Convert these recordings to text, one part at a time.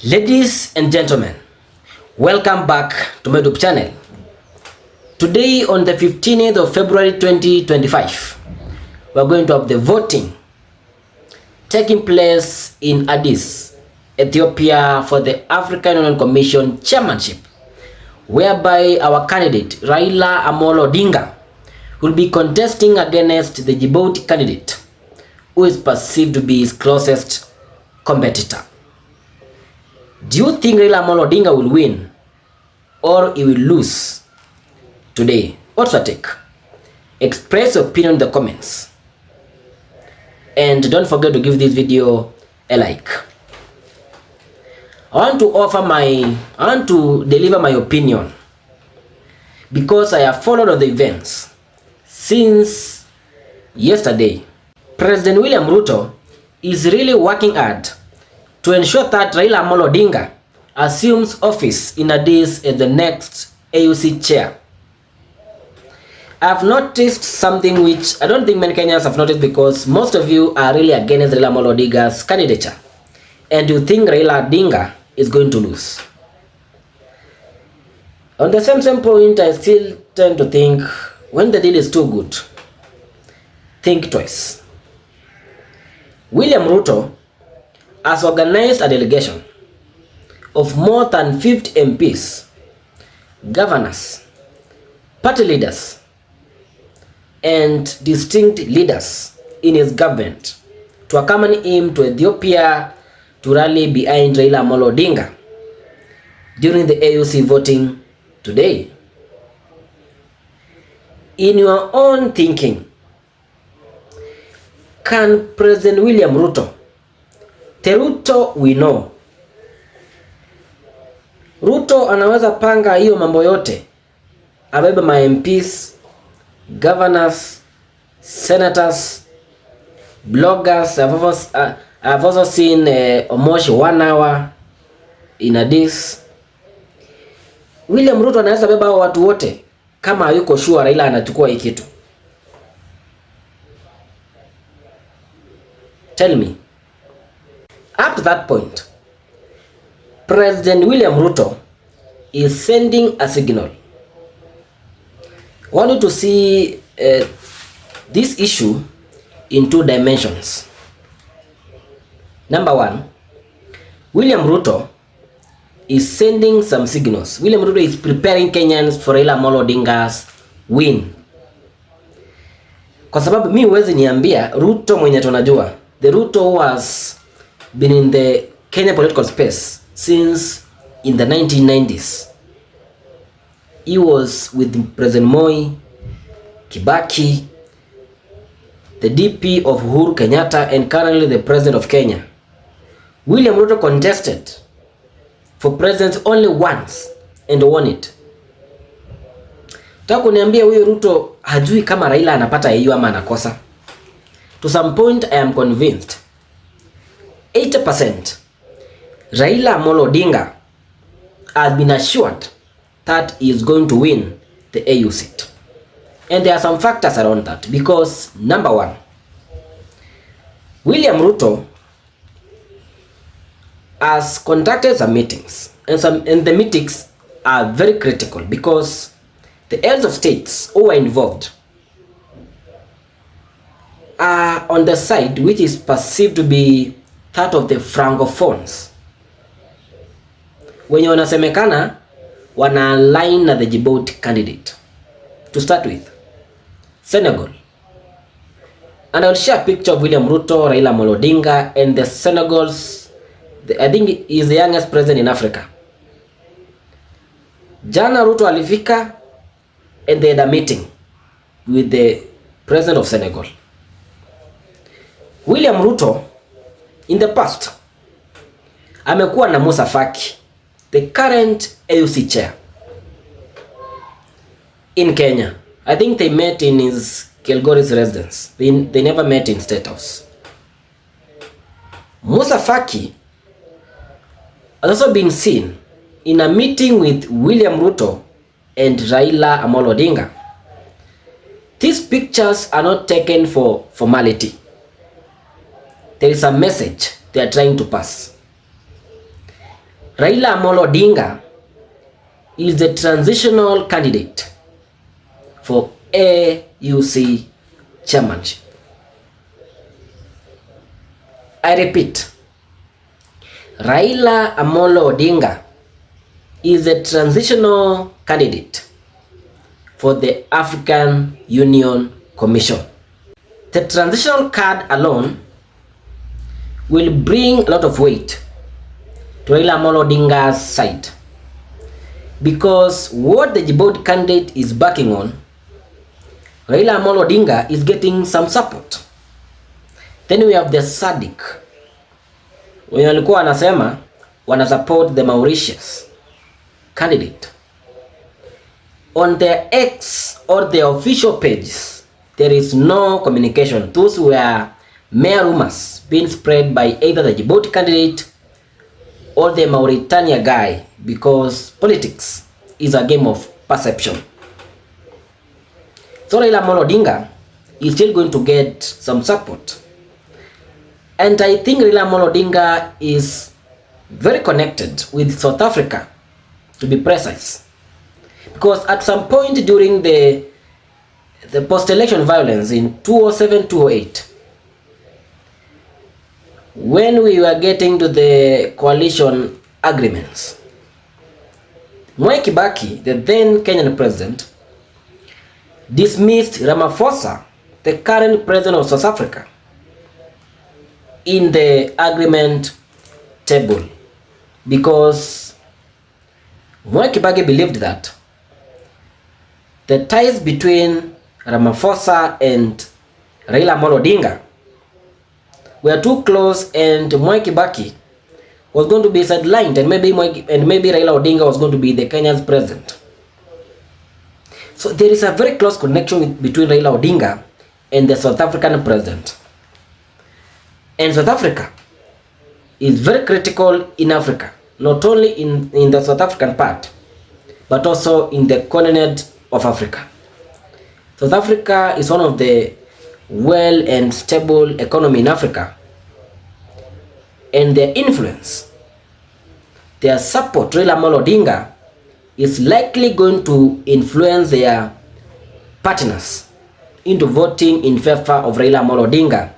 Ladies and gentlemen, welcome back to my YouTube channel. Today on the 15th of February 2025, we are going to have the voting taking place in Addis, Ethiopia for the African Union Commission chairmanship, whereby our candidate Raila Odinga will be contesting against the Djibouti candidate, who is perceived to be his closest competitor. Do you think Raila Odinga will win or he will lose today? What's your take? Express your opinion in the comments. And don't forget to give this video a like. I want to deliver my opinion because I have followed on the events since yesterday. President William Ruto is really working hard to ensure that Raila Odinga assumes office in Addis as the next AUC chair. I've noticed something which I don't think many Kenyans have noticed, because most of you are really against Raila Odinga's candidature and you think Raila Odinga is going to lose. On the same point, I still tend to think when the deal is too good, think twice. William Ruto has organized a delegation of more than 50 MPs, governors, party leaders, and distinct leaders in his government to accompany him to Ethiopia to rally behind Raila Odinga during the AUC voting today. In your own thinking, can President William Ruto, the Ruto we know, Ruto anaweza panga hiyo mambo yote, abebe ma MPs, governors, senators, bloggers? I've also seen almost 1 hour in Addis. William Ruto anaweza beba watu wote kama hayuko sure Raila anachukua hii kitu? Tell me. Up to that point, President William Ruto is sending a signal. I want you to see this issue in 2 dimensions. Number 1, William Ruto is sending some signals. William Ruto is preparing Kenyans for Raila Odinga's win. Kwa sababu mi huwezi niambia Ruto mwenye tunajua, the Ruto who has been in the Kenya political space since in the 1990s. He was with President Moi, Kibaki, the DP of Uhuru Kenyatta, and currently the President of Kenya. William Ruto contested for president only once and won it. Taka kuniambia huyo Ruto hajui kama Raila anapata AU ama anakosa? To some point I am convinced 80% Raila Odinga has been assured that he is going to win the AU seat. And there are some factors around that, because number 1, William Ruto has conducted some meetings, and the meetings are very critical because the heads of states who are involved are on the side which is perceived to be that of the francophones, wenye wanasemekana wana align na the Djibouti candidate. To start with, Senegal. And I'll share a picture of William Ruto, Raila Odinga, and the Senegal's, I think he is the youngest president in Africa. Jana Ruto alifika and they had a meeting with the president of Senegal. William Ruto in the past amekuwa na Musa Faki, the current AUC chair in Kenya. I think they met in his Kilgoris residence. They never met in State House. Musa Faki has also been seen in a meeting with William Ruto and Raila Odinga. These pictures are not taken for formality. There is a message they are trying to pass. Raila Odinga is the transitional candidate for AUC chairmanship. I repeat, Raila Odinga is a transitional candidate for the African Union Commission. The transitional card alone will bring a lot of weight to Raila Odinga's side, because what the Djibouti candidate is backing on, Raila Odinga is getting some support. Then we have the SADC, wenye walikuwa wanasema wana support the Mauritius candidate. On their X or their official pages, there is no communication. Those were mere rumors being spread by either the Djibouti candidate or the Mauritania guy, because politics is a game of perception. So Raila Odinga is still going to get some support. And I think Raila Odinga is very connected with South Africa, to be precise. Because at some point during the post-election violence in 2007-2008, when we were getting to the coalition agreements, Mwai Kibaki, the then Kenyan president, dismissed Ramaphosa, the current president of South Africa, in the agreement table, because Mwai Kibaki believed that the ties between Ramaphosa and Raila Odinga were too close, and Mwai Kibaki was going to be sidelined, and maybe Raila Odinga was going to be the Kenya's president. So there is a very close connection between Raila Odinga and the South African president. And South Africa is very critical in Africa, not only in the South African part, but also in the continent of Africa. South Africa is one of the well and stable economy in Africa, and their influence, their support to Raila Odinga is likely going to influence their partners into voting in favor of Raila Odinga,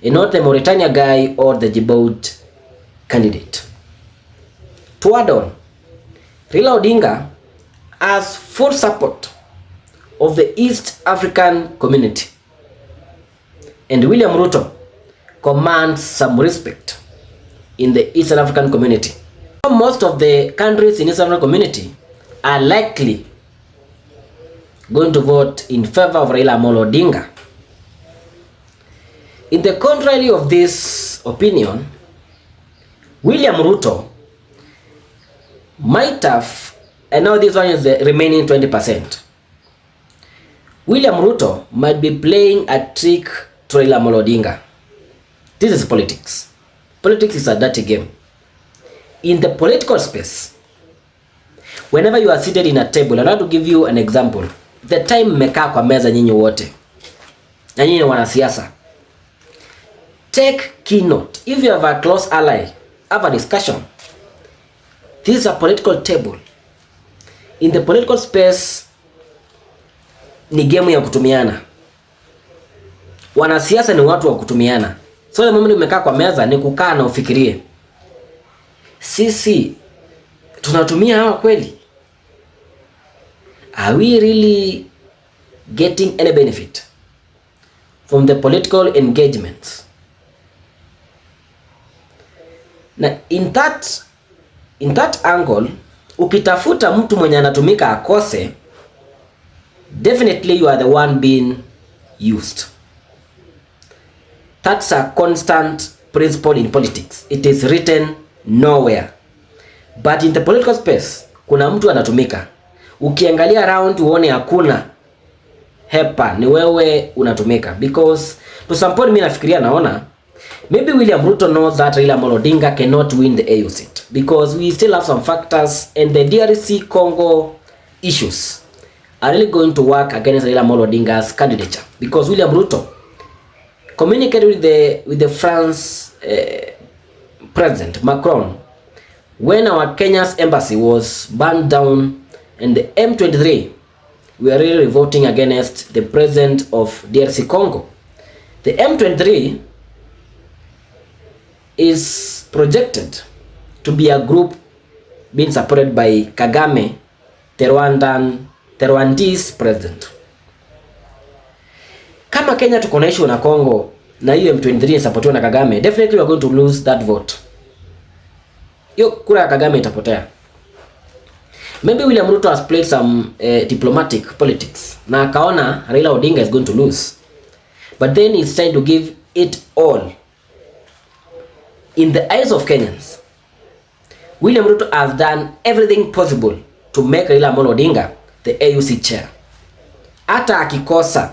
and not the Mauritania guy or the Djibouti candidate. To add on, Raila Odinga has full support of the East African community, and William Ruto commands some respect in the Eastern African community. Most of the countries in Eastern African community are likely going to vote in favor of Raila Odinga. In the contrary of this opinion, William Ruto might have, and now this one is the remaining 20%. William Ruto might be playing a trick to Raila Odinga. This is politics. Politics is a dirty game. In the political space, whenever you are seated in a table, I want to give you an example. The time mmekaa kwa meza nyinyi wote, na nyinyi wanasiasa, take keynote. If you have a close ally, have a discussion. This is a political table. In the political space, ni game ya kutumiana. Wanasiasa ni watu wa kutumiana. So the moment umekaa kwa meza ni kukaa na ufikirie, sisi tunatumia hawa kweli? Are we really getting any benefit from the political engagements? Na in that angle, ukitafuta mtu mwenye anatumika akose, definitely you are the one being used. That's a constant principle in politics. It is written nowhere. But in the political space, kuna mtu anatumika. Ukiangalia around uone hakuna hepa, ni wewe unatumika. Because to some point mimi nafikiria naona, maybe William Ruto knows that Raila Odinga cannot win the AU seat, because we still have some factors, and the DRC Congo issues are really going to work against Raila Odinga's candidature, because William Ruto communicated with the France president Macron when our Kenya's embassy was burned down and the M23 were really revolting against the president of DRC Congo. The M23 is projected to be a group being supported by Kagame, the Rwandese president. Kama Kenya tuko na issue na Congo na hiyo M23 supportiwa na Kagame, definitely we are going to lose that vote. Hiyo kura ya Kagame itapotea. Maybe William Ruto has played some diplomatic politics na akaona Raila Odinga is going to lose, but then he's trying to give it all. In the eyes of Kenyans, William Ruto has done everything possible to make Raila Odinga the AUC chair. Hata akikosa,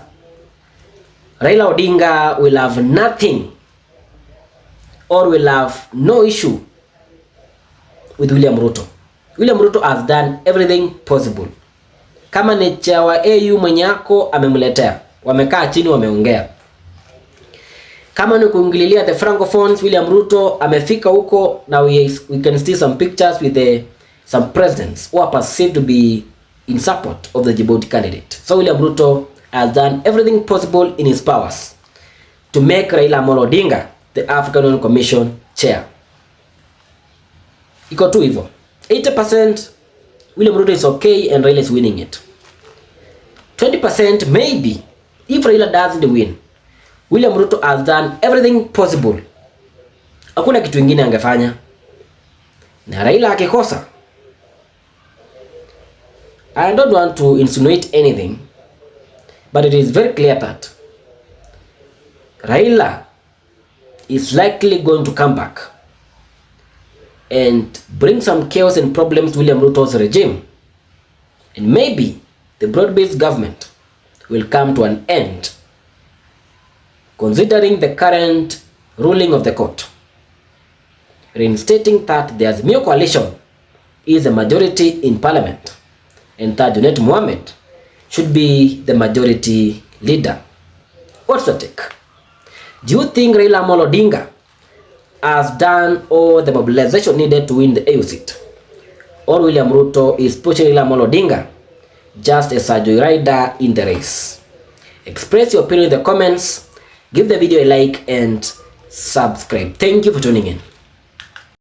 Raila Odinga will have nothing or will have no issue with William Ruto. William Ruto has done everything possible. Kama ni chair wa AU mwenyako amemletea, wamekaa chini wameongea. Kama ni kuingililia the francophones, William Ruto amefika huko. Now we can see some pictures with some presidents who are perceived to be in support of the Djibouti candidate. So William Ruto has done everything possible in his powers to make Raila Odinga the African Union Commission chair. Iko tu hivyo. 80% William Ruto is okay and Raila is winning it. 20% maybe if Raila doesn't win, William Ruto has done everything possible. Hakuna kitu kingine angefanya. Na Raila akikosa, I don't want to insinuate anything, but it is very clear that Raila is likely going to come back and bring some chaos and problems to William Ruto's regime. And maybe the broad-based government will come to an end, considering the current ruling of the court, reinstating that the Azimio coalition is a majority in parliament and that Junet Mohammed should be the majority leader. What's your take? Do you think Raila Odinga has done all the mobilization needed to win the AU seat, or William Ruto is pushing Raila Odinga just as a joyrider in the race? Express your opinion in the comments, give the video a like and subscribe. Thank you for tuning in.